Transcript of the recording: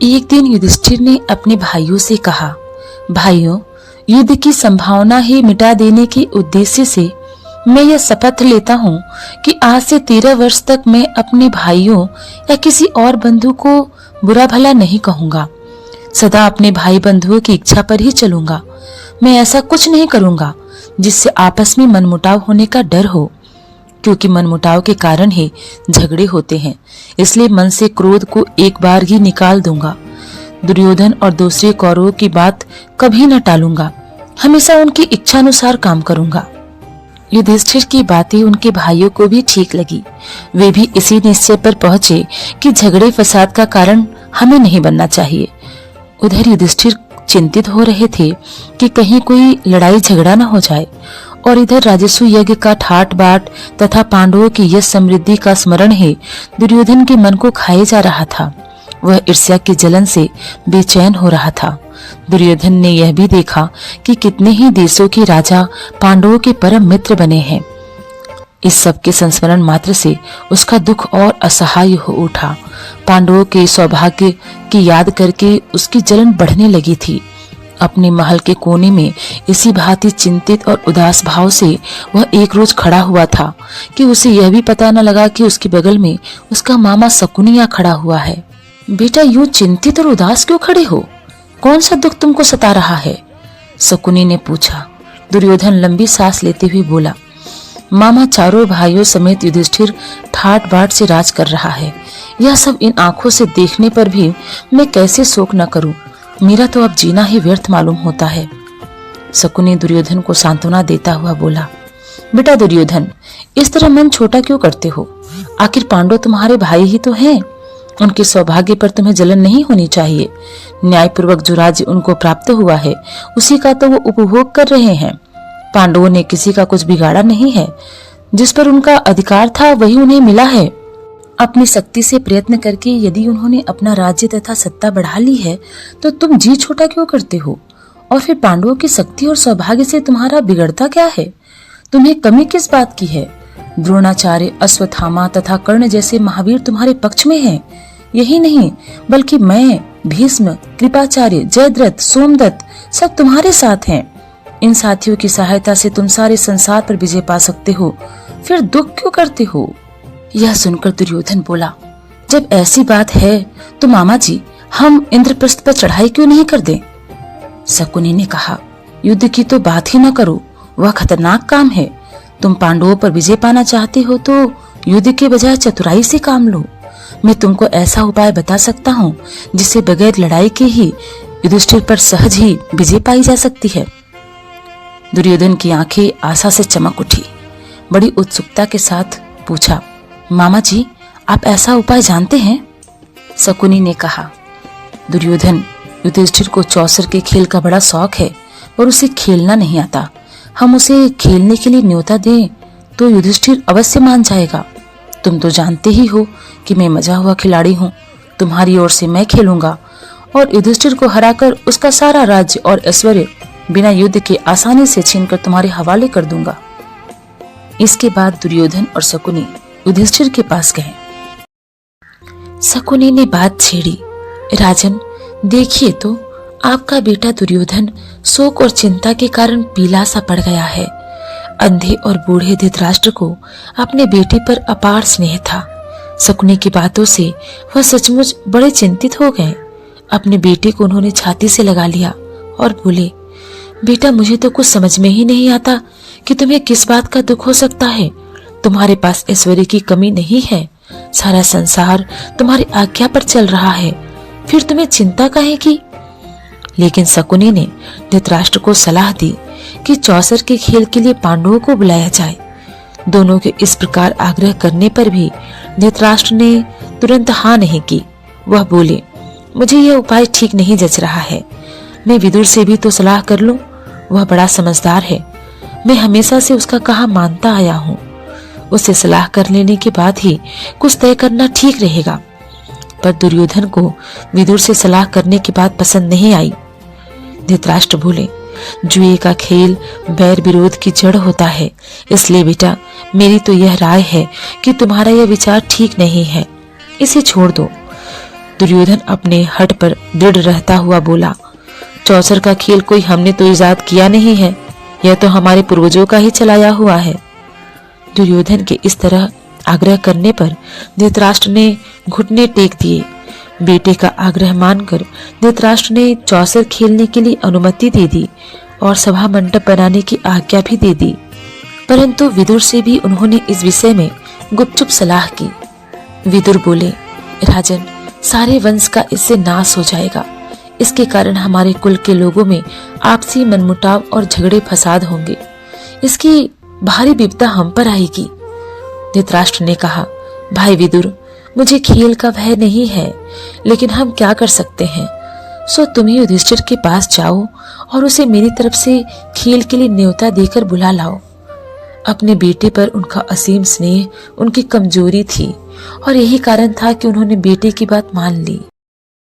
एक दिन युधिष्ठिर ने अपने भाइयों से कहा, भाइयों, युद्ध की संभावना ही मिटा देने के उद्देश्य से मैं यह शपथ लेता हूँ कि आज से 13 वर्ष तक मैं अपने भाइयों या किसी और बंधु को बुरा भला नहीं कहूंगा। सदा अपने भाई बंधुओं की इच्छा पर ही चलूंगा। मैं ऐसा कुछ नहीं करूंगा जिससे आपस में मनमुटाव होने का डर हो, क्योंकि मनमुटाव के कारण ही झगड़े होते हैं। इसलिए मन से क्रोध को एक बार ही निकाल दूंगा। दुर्योधन और दूसरे कौरवों की बात कभी न टालूंगा। हमेशा उनकी इच्छा अनुसार काम करूंगा। युधिष्ठिर की बातें उनके भाइयों को भी ठीक लगी। वे भी इसी निश्चय पर पहुंचे कि झगड़े फसाद का कारण हमें नहीं बनना चाहिए। उधर युधिष्ठिर चिंतित हो रहे थे कि कहीं कोई लड़ाई झगड़ा न हो जाए, और इधर राजस्व यज्ञ का ठाट बाट तथा पांडवों की यश समृद्धि का स्मरण ही दुर्योधन के मन को खाए जा रहा था। वह ईर्ष्या की जलन से बेचैन हो रहा था। दुर्योधन ने यह भी देखा कि कितने ही देशों के राजा पांडवों के परम मित्र बने हैं। इस सब के संस्मरण मात्र से उसका दुख और असहाय हो उठा। पांडवों के सौभाग्य की याद करके उसकी जलन बढ़ने लगी थी। अपने महल के कोने में इसी भांति चिंतित और उदास भाव से वह एक रोज खड़ा हुआ था कि उसे यह भी पता न लगा कि उसके बगल में उसका मामा शकुनी खड़ा हुआ है। बेटा, यूं चिंतित और उदास क्यों खड़े हो? कौन सा दुख तुमको सता रहा है? शकुनी ने पूछा। दुर्योधन लंबी सांस लेते हुए बोला, मामा, चारों भाइयों समेत युधिष्ठिर ठाट बाट से राज कर रहा है। यह सब इन आंखों से देखने पर भी मैं कैसे शोक न करूं? मेरा तो अब जीना ही व्यर्थ मालूम होता है। शकुनी दुर्योधन को सांत्वना देता हुआ बोला, बेटा दुर्योधन, इस तरह मन छोटा क्यों करते हो? आखिर पांडव तुम्हारे भाई ही तो हैं। उनके सौभाग्य पर तुम्हें जलन नहीं होनी चाहिए। न्यायपूर्वक जो राज्य उनको प्राप्त हुआ है उसी का तो वो उपभोग कर रहे हैं। पांडवों ने किसी का कुछ बिगाड़ा नहीं है। जिस पर उनका अधिकार था वही उन्हें मिला है। अपनी शक्ति से प्रयत्न करके यदि उन्होंने अपना राज्य तथा सत्ता बढ़ा ली है तो तुम जी छोटा क्यों करते हो? और फिर पांडवों की शक्ति और सौभाग्य से तुम्हारा बिगड़ता क्या है? तुम्हें कमी किस बात की है? द्रोणाचार्य, अश्वत्थामा तथा कर्ण जैसे महावीर तुम्हारे पक्ष में हैं। यही नहीं बल्कि मैं, भीष्म, कृपाचार्य, जयद्रथ, सोमदत्त सब तुम्हारे साथ हैं। इन साथियों की सहायता से तुम सारे संसार पर विजय पा सकते हो। फिर दुख क्यों करते हो? यह सुनकर दुर्योधन बोला, जब ऐसी बात है तो मामा जी, हम इंद्रप्रस्थ पर चढ़ाई क्यों नहीं कर दें? शकुनी ने कहा, युद्ध की तो बात ही न करो, वह खतरनाक काम है। तुम पांडवों पर विजय पाना चाहते हो तो युद्ध के बजाय चतुराई से काम लो। मैं तुमको ऐसा उपाय बता सकता हूँ जिससे बगैर लड़ाई के ही युधिष्ठिर पर सहज ही विजय पाई जा सकती है। दुर्योधन की आंखें आशा से चमक उठी। बड़ी उत्सुकता के साथ पूछा, मामा जी, आप ऐसा उपाय जानते हैं? शकुनी ने कहा, दुर्योधन, युधिष्ठिर को चौसर के खेल का बड़ा शौक है और उसे खेलना नहीं आता। हम उसे खेलने के लिए न्योता दें तो युधिष्ठिर अवश्य मान जाएगा। तुम तो जानते ही हो कि मैं मजा हुआ खिलाड़ी हूँ। तुम्हारी ओर से मैं खेलूंगा और युधिष्ठिर को हराकर उसका सारा राज्य और ऐश्वर्य बिना युद्ध के आसानी से छीनकर तुम्हारे हवाले कर दूंगा। इसके बाद दुर्योधन और शकुनी युधिष्ठिर के पास गए। शकुनी ने बात छेड़ी, राजन, देखिए तो आपका बेटा दुर्योधन शोक और चिंता के कारण पीला सा पड़ गया है। अंधे और बूढ़े धृतराष्ट्र को अपने बेटे पर अपार स्नेह था। शकुनी की बातों से वह सचमुच बड़े चिंतित हो गए। अपने बेटे को उन्होंने छाती से लगा लिया और बोले, बेटा, मुझे तो कुछ समझ में ही नहीं आता कि तुम्हें किस बात का दुख हो सकता है। तुम्हारे पास ऐश्वर्य की कमी नहीं है। सारा संसार तुम्हारी आज्ञा पर चल रहा है। फिर तुम्हें चिंता काहे की? लेकिन शकुनी ने धृतराष्ट्र को सलाह दी कि चौसर के खेल के लिए पांडवों को बुलाया जाए। दोनों के इस प्रकार आग्रह करने पर भी धृतराष्ट्र ने तुरंत हाँ नहीं की। वह बोले, मुझे यह उपाय ठीक नहीं जच रहा है। मैं विदुर से भी तो सलाह कर लूं। वह बड़ा समझदार है। मैं हमेशा से उसका कहा मानता आया हूँ। उससे सलाह कर लेने के बाद ही कुछ तय करना ठीक रहेगा। पर दुर्योधन को विदुर से सलाह करने की बात पसंद नहीं आई। धृतराष्ट्र बोले, जुए का खेल बैर विरोध की जड़ होता है। इसलिए बेटा, मेरी तो यह राय है कि तुम्हारा यह विचार ठीक नहीं है। इसे छोड़ दो। दुर्योधन अपने हट पर दृढ़ रहता हुआ बोला, चौसर का खेल कोई हमने तो इजाद किया नहीं है, यह तो हमारे पूर्वजों का ही चलाया हुआ है। दुर्योधन के इस तरह आग्रह करने पर धृतराष्ट्र ने घुटने टेक दिए। बेटे का आग्रह मानकर धृतराष्ट्र ने चौसर खेलने के लिए अनुमति दे दी और सभा मंडप बनाने की आज्ञा भी दे दी। परंतु विदुर से भी उन्होंने इस विषय में गुपचुप सलाह की। विदुर बोले, राजन, सारे वंश का इससे नाश हो जाएगा। इसके कारण हमारे कुल के लोगों में आपसी मनमुटाव और झगड़े फसाद होंगे। इसकी भारी विपदा हम पर आएगी। धृतराष्ट्र ने कहा, भाई विदुर, मुझे खेल का भय नहीं है, लेकिन हम क्या कर सकते हैं। सो तुम ही युधिष्ठिर के पास जाओ और उसे मेरी तरफ से खेल के लिए न्योता देकर बुला लाओ। अपने बेटे पर उनका असीम स्नेह उनकी कमजोरी थी और यही कारण था कि उन्होंने बेटे की बात मान ली।